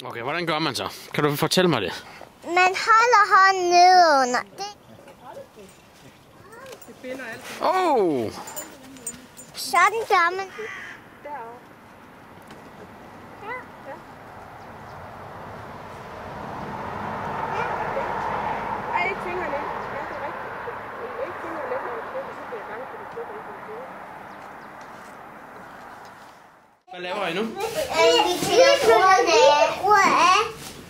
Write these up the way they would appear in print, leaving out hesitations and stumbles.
Okay, hvordan gør man så? Kan du fortælle mig det? Man holder hånden nede under. Det binder alt. Oh! Sådan gør man. Derovre. Ja. Ej, ikke fingrene ind. Ja, det er rigtigt. Ikke fingrene let, når du klipper, så bliver jeg bange for, at du klipper ikke på det. Hvad laver I nu? Vi tæller roerne af.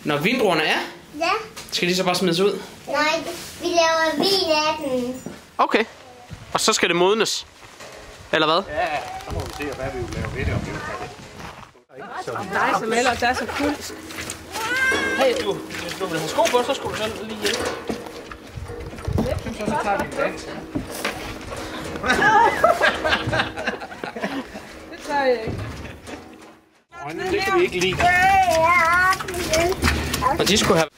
Når vindruerne er, Ja. skal de så bare smides ud? Nej, vi laver vin af den. Okay. Og så skal det modnes? Eller hvad? Ja, så må vi se, hvad vi vil lave ved det, om vi vil have det. Nej, som ellers er så fuldt. Hey, hvis du vil have sko på, så skulle du så lige hjælpe. Så tager vi en dans. Det tager jeg ikke. Det kan vi ikke lide. Og de skulle have...